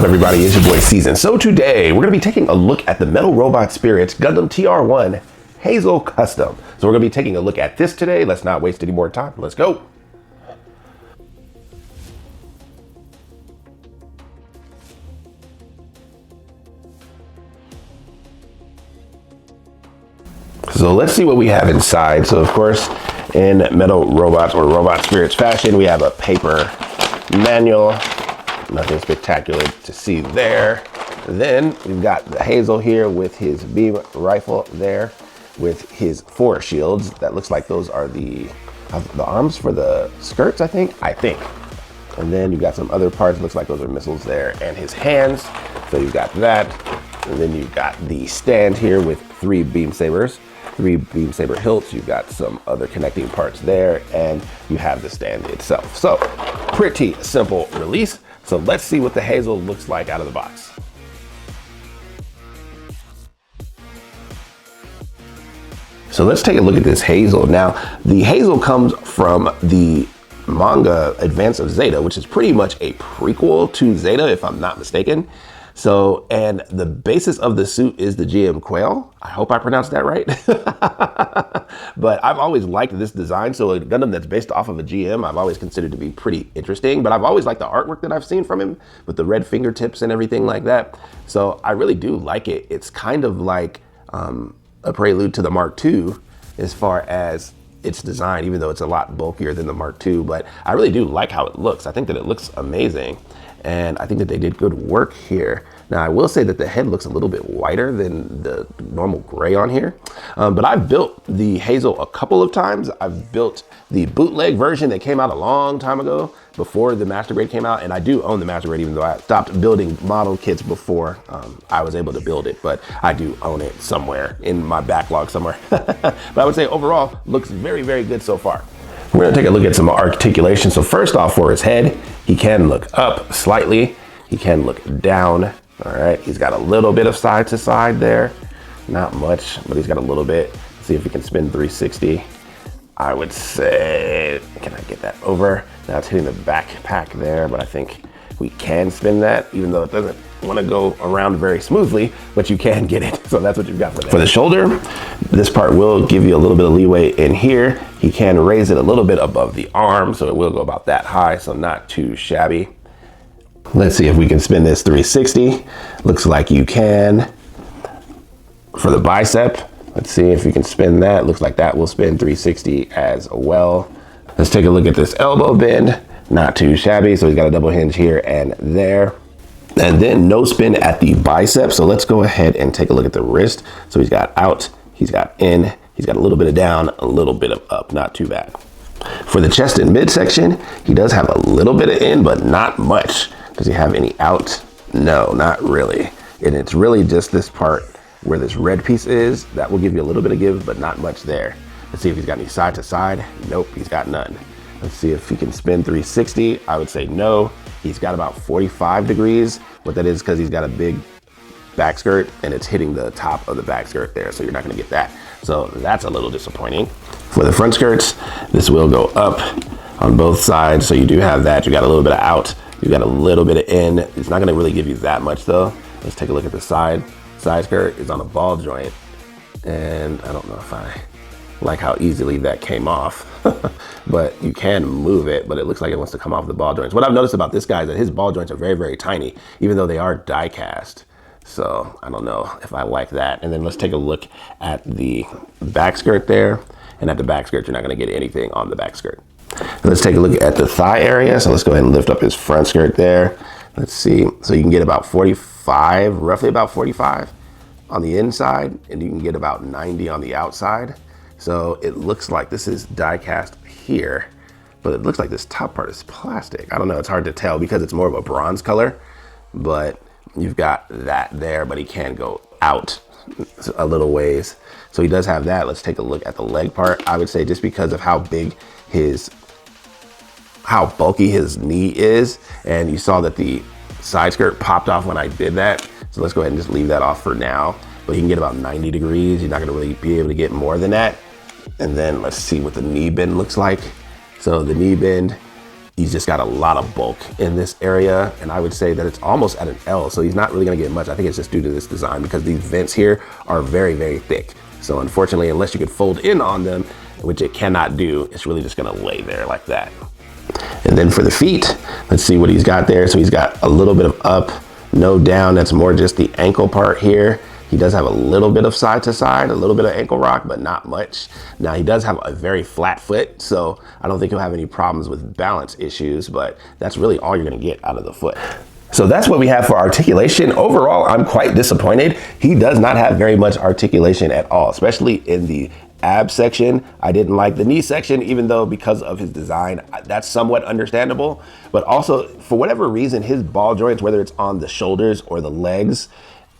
up, everybody? It's your boy Season. So today we're going to be taking a look at the Metal Robot Spirits Gundam TR1 Hazel Custom. So we're going to be taking a look at this today. Let's not waste any more time. Let's go. So let's see what we have inside. So of course, in Metal Robots or Robot Spirits fashion, we have a paper manual. Nothing spectacular to see there. Then we've got the Hazel here with his beam rifle there with his 4 shields. That looks like those are the arms for the skirts, I think. And then you've got some other parts. Looks like those are missiles there, and his hands. So you've got that. And then you've got the stand here with 3 beam sabers. 3 beam saber hilts. You've got some other connecting parts there, and you have the stand itself. So pretty simple release. So let's see what the Hazel looks like out of the box. So let's take a look at this Hazel. Now, the Hazel comes from the manga Advance of Zeta, which is pretty much a prequel to Zeta, if I'm not mistaken. So, and the basis of the suit is the GM Quail. I hope I pronounced that right. But I've always liked this design. So a Gundam that's based off of a GM, I've always considered to be pretty interesting, but I've always liked the artwork that I've seen from him with the red fingertips and everything like that. So I really do like it. It's kind of like a prelude to the Mark II as far as its design, even though it's a lot bulkier than the Mark II, but I really do like how it looks. I think that it looks amazing. And I think that they did good work here. Now, I will say that the head looks a little bit whiter than the normal gray on here. But I've built the Hazel a couple of times. I've built the bootleg version that came out a long time ago before the Master Grade came out. And I do own the Master Grade, even though I stopped building model kits before I was able to build it. But I do own it somewhere in my backlog somewhere. But I would say overall, looks very, very good so far. We're gonna take a look at some articulation. So first off, for his head, he can look up slightly. He can look down, all right? He's got a little bit of side to side there. Not much, but he's got a little bit. Let's see if he can spin 360. I would say, can I get that over? Now it's hitting the backpack there, but I think we can spin that, even though it doesn't want to go around very smoothly, but you can get it. So that's what you've got for that. For the shoulder, this part will give you a little bit of leeway in here. He can raise it a little bit above the arm, so it will go about that high, so not too shabby. Let's see if we can spin this 360. Looks like you can. For the bicep, let's see if we can spin that. Looks like that will spin 360 as well. Let's take a look at this elbow bend. Not too shabby, so he's got a double hinge here and there. And then no spin at the bicep. So let's go ahead and take a look at the wrist. So he's got out, he's got in, he's got a little bit of down, a little bit of up, not too bad. For the chest and midsection, he does have a little bit of in, but not much. Does he have any out? No, not really. And it's really just this part where this red piece is, that will give you a little bit of give, but not much there. Let's see if he's got any side to side. Nope, he's got none. Let's see if he can spin 360. I would say no. He's got about 45 degrees. What that is because he's got a big back skirt and it's hitting the top of the back skirt there. So you're not gonna get that. So that's a little disappointing. For the front skirts, this will go up on both sides. So you do have that. You got a little bit of out. You got a little bit of in. It's not gonna really give you that much though. Let's take a look at the side. Side skirt is on a ball joint. And I don't know if I like how easily that came off, but you can move it, but it looks like it wants to come off the ball joints. What I've noticed about this guy is that his ball joints are very, very tiny, even though they are die cast. So I don't know if I like that. And then let's take a look at the back skirt there. And at the back skirt, you're not gonna get anything on the back skirt. Let's take a look at the thigh area. So let's go ahead and lift up his front skirt there. Let's see, so you can get about 45, roughly about 45 on the inside, and you can get about 90 on the outside. So it looks like this is die cast here, but it looks like this top part is plastic. I don't know, it's hard to tell because it's more of a bronze color, but you've got that there, but he can go out a little ways. So he does have that. Let's take a look at the leg part. I would say just because of how bulky his knee is, and you saw that the side skirt popped off when I did that. So let's go ahead and just leave that off for now. But he can get about 90 degrees. You're not gonna really be able to get more than that. And then let's see what the knee bend looks like. So the knee bend He's just got a lot of bulk in this area, and I would say that it's almost at an L, so he's not really gonna get much. I think it's just due to this design because these vents here are very, very thick. So unfortunately, unless you could fold in on them, which it cannot do, it's really just gonna lay there like that. And then for the feet, let's see what he's got there. So he's got a little bit of up, no down. That's more just the ankle part here. He does have a little bit of side to side, a little bit of ankle rock, but not much. Now he does have a very flat foot, so I don't think he'll have any problems with balance issues, but that's really all you're gonna get out of the foot. So that's what we have for articulation. Overall, I'm quite disappointed. He does not have very much articulation at all, especially in the ab section. I didn't like the knee section, even though because of his design, that's somewhat understandable. But also, for whatever reason, his ball joints, whether it's on the shoulders or the legs,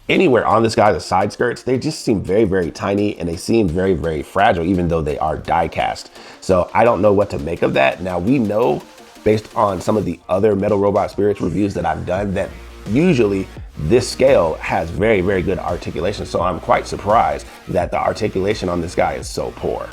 anywhere on this guy, the side skirts, they just seem very, very tiny, and they seem very, very fragile, even though they are die cast. So I don't know what to make of that. Now we know, based on some of the other Metal Robot Spirits reviews that I've done, that usually this scale has very, very good articulation. So I'm quite surprised that the articulation on this guy is so poor.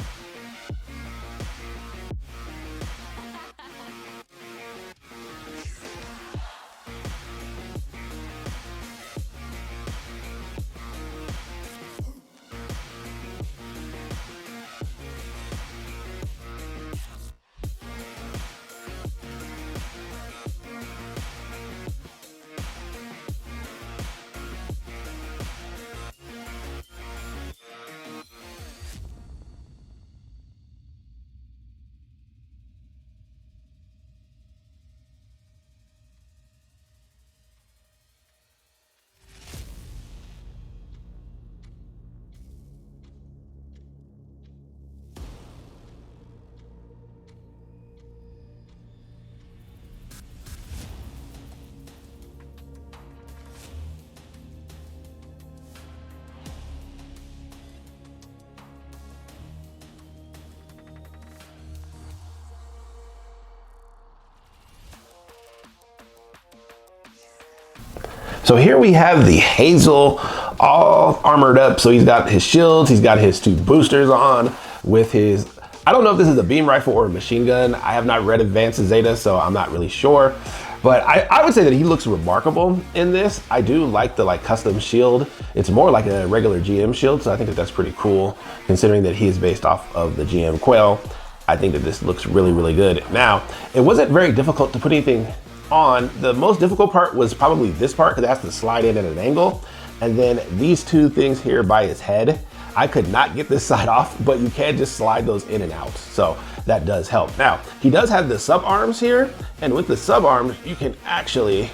So here we have the Hazel all armored up. So he's got his shields, he's got his 2 boosters on with his, I don't know if this is a beam rifle or a machine gun. I have not read Advanced Zeta, so I'm not really sure. But I would say that he looks remarkable in this. I do like the custom shield. It's more like a regular GM shield, so I think that that's pretty cool, considering that he is based off of the GM Quail. I think that this looks really, really good. Now, it wasn't very difficult to put anything on. The most difficult part was probably this part, because it has to slide in at an angle. And then these 2 things here by his head, I could not get this side off, but you can just slide those in and out. So that does help. Now, he does have the sub arms here, and with the sub arms, you can actually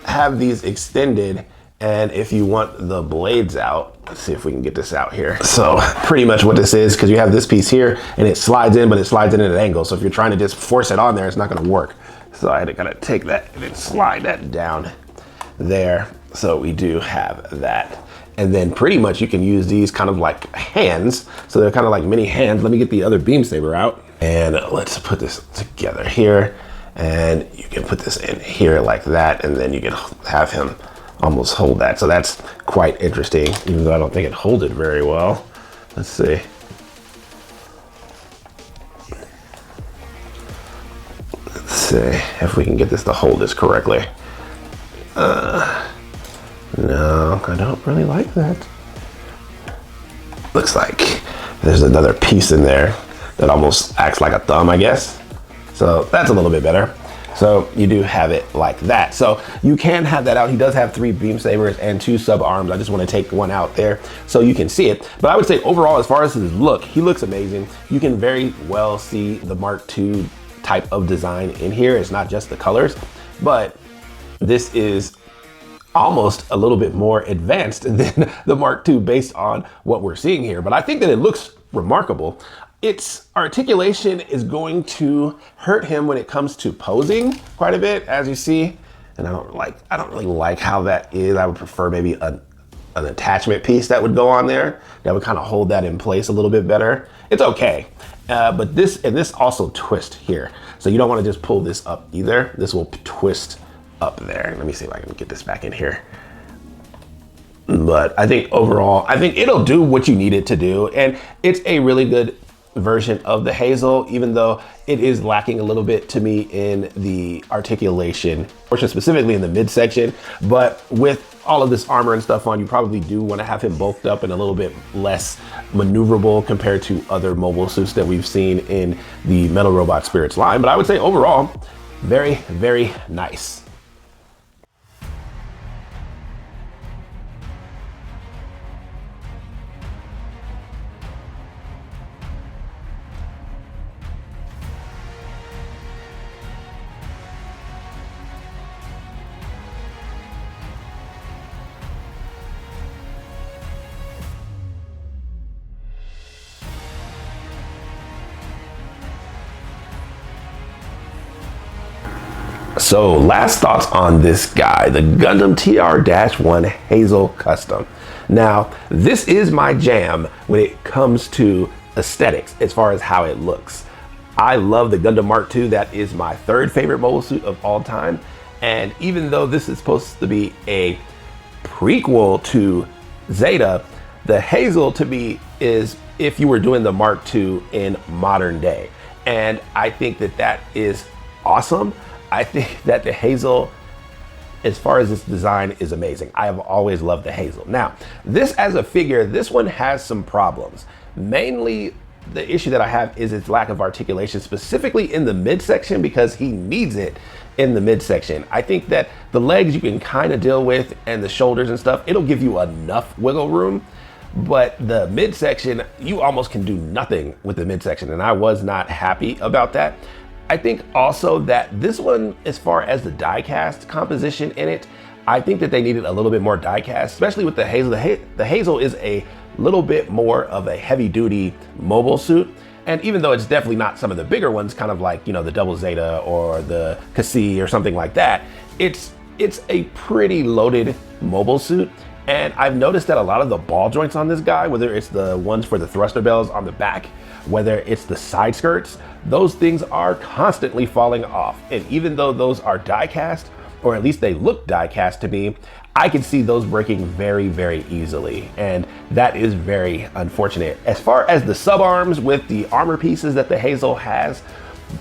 have these extended. And if you want the blades out, let's see if we can get this out here. So pretty much what this is, because you have this piece here and it slides in, but it slides in at an angle. So if you're trying to just force it on there, it's not gonna work. So I had to kind of take that and then slide that down there. So we do have that. And then pretty much you can use these kind of like hands. So they're kind of like mini hands. Let me get the other beam saber out. And let's put this together here. And you can put this in here like that. And then you can have him almost hold that. So that's quite interesting, even though I don't think it holds it very well. Let's see. Let's see if we can get this to hold this correctly. No, I don't really like that. Looks like there's another piece in there that almost acts like a thumb, I guess. So that's a little bit better. So you do have it like that. So you can have that out. He does have 3 beam sabers and 2 sub arms. I just want to take one out there so you can see it. But I would say overall, as far as his look, he looks amazing. You can very well see the Mark II type of design in here. It's not just the colors, but this is almost a little bit more advanced than the Mark II based on what we're seeing here. But I think that it looks remarkable. Its articulation is going to hurt him when it comes to posing quite a bit, as you see. And I don't really like how that is. I would prefer maybe an attachment piece that would go on there that would kind of hold that in place a little bit better. It's okay. But this also twists here. So you don't want to just pull this up either. This will twist up there. Let me see if I can get this back in here. But I think overall, I think it'll do what you need it to do. And it's a really good version of the Hazel, even though it is lacking a little bit to me in the articulation portion, specifically in the midsection. But with all of this armor and stuff on, you probably do want to have him bulked up and a little bit less maneuverable compared to other mobile suits that we've seen in the Metal Robot Spirits line. But I would say overall, very, very nice. So last thoughts on this guy, the Gundam TR-1 Hazel Custom. Now, this is my jam when it comes to aesthetics as far as how it looks. I love the Gundam Mark II. That is my third favorite mobile suit of all time. And even though this is supposed to be a prequel to Zeta, the Hazel to me is if you were doing the Mark II in modern day. And I think that that is awesome. I think that the Hazel, as far as its design, is amazing. I have always loved the Hazel. Now, this as a figure, this one has some problems. Mainly, the issue that I have is its lack of articulation, specifically in the midsection, because he needs it in the midsection. I think that the legs you can kind of deal with, and the shoulders and stuff, it'll give you enough wiggle room. But the midsection, you almost can do nothing with the midsection, and I was not happy about that. I think also that this one, as far as the die-cast composition in it, I think that they needed a little bit more die-cast, especially with the Hazel. The Hazel is a little bit more of a heavy-duty mobile suit. And even though it's definitely not some of the bigger ones, kind of like, you know, the Double Zeta or the Cassie or something like that, it's a pretty loaded mobile suit. And I've noticed that a lot of the ball joints on this guy, whether it's the ones for the thruster bells on the back, whether it's the side skirts, those things are constantly falling off. And even though those are die cast, or at least they look die cast to me, I can see those breaking very, very easily. And that is very unfortunate. As far as the sub arms with the armor pieces that the Hazel has,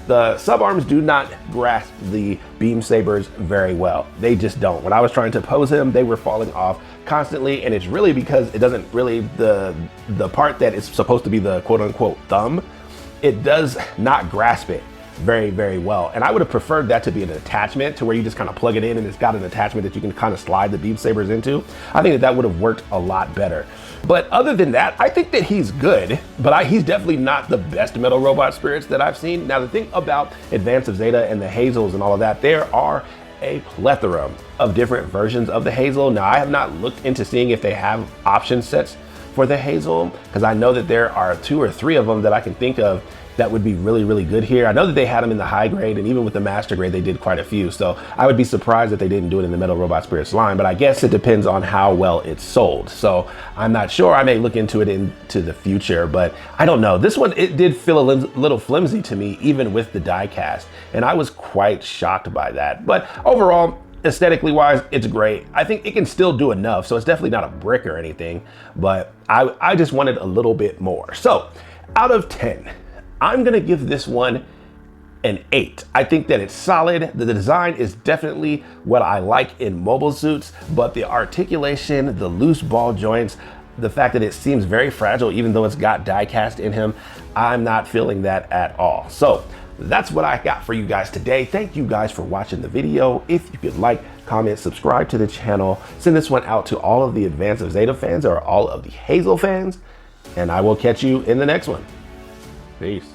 the sub arms do not grasp the beam sabers very well. They just don't. When I was trying to pose him, they were falling off constantly, and it's really because it doesn't really, the part that is supposed to be the quote unquote thumb, it does not grasp it very, very well. And I would have preferred that to be an attachment to where you just kind of plug it in and it's got an attachment that you can kind of slide the beam sabers into. I think that that would have worked a lot better. But other than that, I think that he's good, but he's definitely not the best Metal Robot Spirits that I've seen. Now, the thing about Advance of Zeta and the Hazels and all of that, there are a plethora of different versions of the Hazel. Now, I have not looked into seeing if they have option sets for the Hazel, because I know that there are 2 or 3 of them that I can think of that would be really, really good here. I know that they had them in the high grade, and even with the master grade, they did quite a few. So I would be surprised that they didn't do it in the Metal Robot Spirits line, but I guess it depends on how well it's sold. So I'm not sure. I may look into it into the future, but I don't know. This one, it did feel a little flimsy to me, even with the die cast, and I was quite shocked by that. But overall, aesthetically wise, it's great. I think it can still do enough, so it's definitely not a brick or anything, but I just wanted a little bit more. So out of 10, I'm gonna give this one an 8. I think that it's solid. The design is definitely what I like in mobile suits, but the articulation, the loose ball joints, the fact that it seems very fragile, even though it's got die cast in him, I'm not feeling that at all. So that's what I got for you guys today. Thank you guys for watching the video. If you could like, comment, subscribe to the channel, send this one out to all of the Advance of Zeta fans or all of the Hazel fans, and I will catch you in the next one. Peace.